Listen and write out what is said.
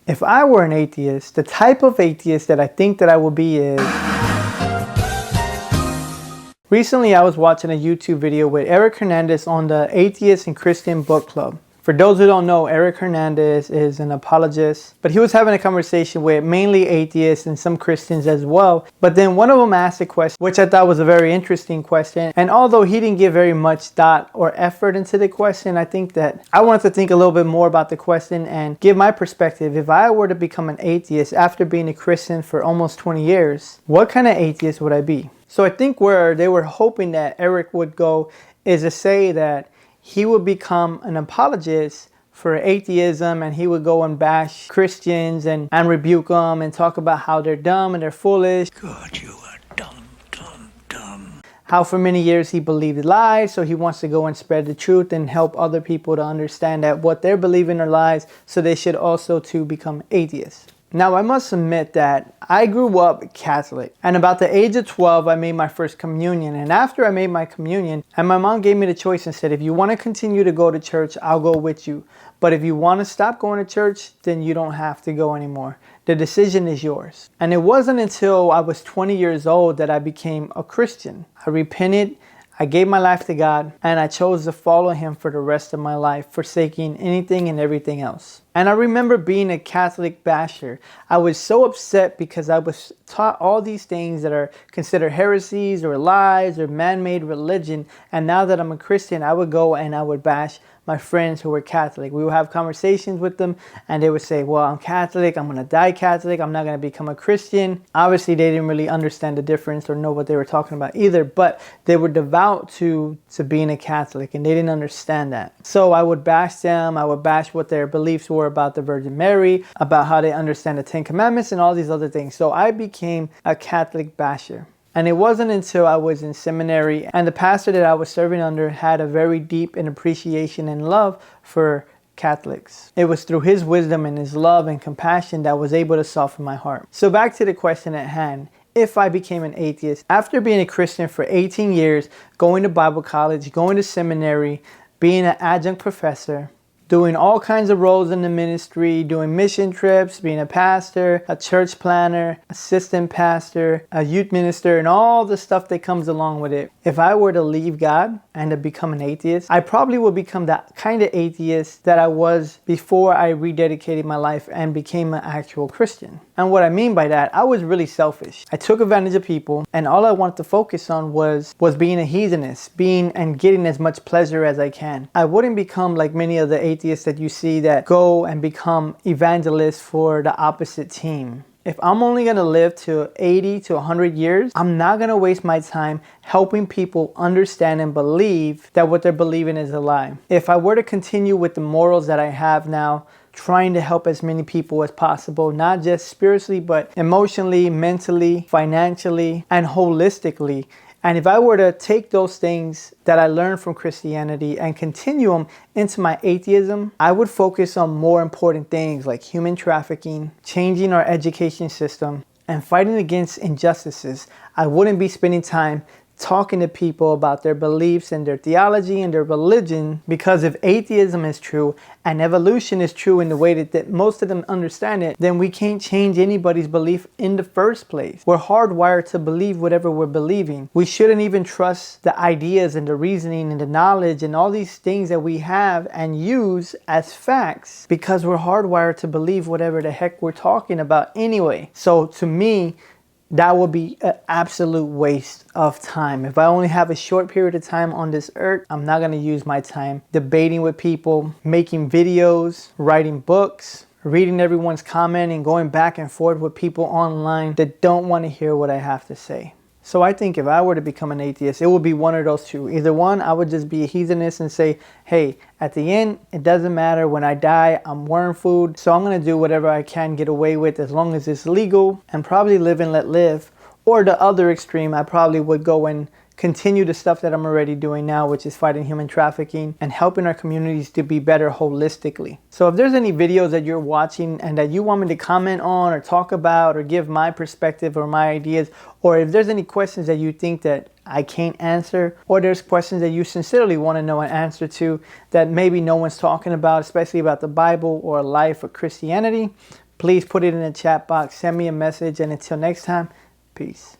If I were an atheist, the type of atheist that I think that I would be is... Recently, I was watching a YouTube video with Eric Hernandez on the Atheist and Christian Book Club. For those who don't know, Eric Hernandez is an apologist, but he was having a conversation with mainly atheists and some Christians as well. But then one of them asked a question, which I thought was a very interesting question. And although he didn't give very much thought or effort into the question, I think that I wanted to think a little bit more about the question and give my perspective. If I were to become an atheist after being a Christian for almost 20 years, what kind of atheist would I be? So I think where they were hoping that Eric would go is to say that he would become an apologist for atheism, and he would go and bash Christians and rebuke them and talk about how they're dumb and they're foolish. God, you are dumb, dumb, dumb. How for many years he believed lies, so he wants to go and spread the truth and help other people to understand that what they're believing are lies, so they should also too become atheists. Now, I must admit that I grew up Catholic, and about the age of 12, I made my first communion. And after I made my communion, and my mom gave me the choice and said, if you want to continue to go to church, I'll go with you. But if you want to stop going to church, then you don't have to go anymore. The decision is yours. And it wasn't until I was 20 years old that I became a Christian. I repented. I gave my life to God, and I chose to follow Him for the rest of my life, forsaking anything and everything else. And I remember being a Catholic basher. I was so upset because I was taught all these things that are considered heresies or lies or man-made religion. And now that I'm a Christian, I would go and I would bash my friends who were Catholic. We would have conversations with them, and they would say, well, I'm Catholic, I'm going to die Catholic, I'm not going to become a Christian. Obviously, they didn't really understand the difference or know what they were talking about either, but they were devout to being a Catholic, and they didn't understand that. So I would bash them, I would bash what their beliefs were about the Virgin Mary, about how they understand the Ten Commandments and all these other things. So I became a Catholic basher. And it wasn't until I was in seminary and the pastor that I was serving under had a very deep appreciation and love for Catholics. It was through his wisdom and his love and compassion that was able to soften my heart. So back to the question at hand. If I became an atheist, after being a Christian for 18 years, going to Bible college, going to seminary, being an adjunct professor, doing all kinds of roles in the ministry, doing mission trips, being a pastor, a church planner, assistant pastor, a youth minister, and all the stuff that comes along with it. If I were to leave God and to become an atheist, I probably would become that kind of atheist that I was before I rededicated my life and became an actual Christian. And what I mean by that, I was really selfish. I took advantage of people, and all I wanted to focus on was being a hedonist, being and getting as much pleasure as I can. I wouldn't become like many of the atheists that you see that go and become evangelists for the opposite team. If I'm only going to live to 80 to 100 years, I'm not going to waste my time helping people understand and believe that what they're believing is a lie. If I were to continue with the morals that I have now, trying to help as many people as possible, not just spiritually, but emotionally, mentally, financially, and holistically. And if I were to take those things that I learned from Christianity and continue them into my atheism, I would focus on more important things like human trafficking, changing our education system, and fighting against injustices. I wouldn't be spending time talking to people about their beliefs and their theology and their religion, because if atheism is true and evolution is true in the way that most of them understand it, then we can't change anybody's belief in the first place. We're hardwired to believe whatever we're believing. We shouldn't even trust the ideas and the reasoning and the knowledge and all these things that we have and use as facts, because we're hardwired to believe whatever the heck we're talking about anyway. So to me, that would be an absolute waste of time. If I only have a short period of time on this earth, I'm not going to use my time debating with people, making videos, writing books, reading everyone's comment, and going back and forth with people online that don't want to hear what I have to say. So I think if I were to become an atheist, it would be one of those two. Either one, I would just be a hedonist and say, hey, at the end, it doesn't matter. When I die, I'm worm food. So I'm going to do whatever I can get away with as long as it's legal, and probably live and let live. Or the other extreme, I probably would go and continue the stuff that I'm already doing now, which is fighting human trafficking and helping our communities to be better holistically. So if there's any videos that you're watching and that you want me to comment on or talk about or give my perspective or my ideas, or if there's any questions that you think that I can't answer, or there's questions that you sincerely want to know an answer to that maybe no one's talking about, especially about the Bible or life or Christianity, please put it in the chat box, send me a message, and until next time, peace.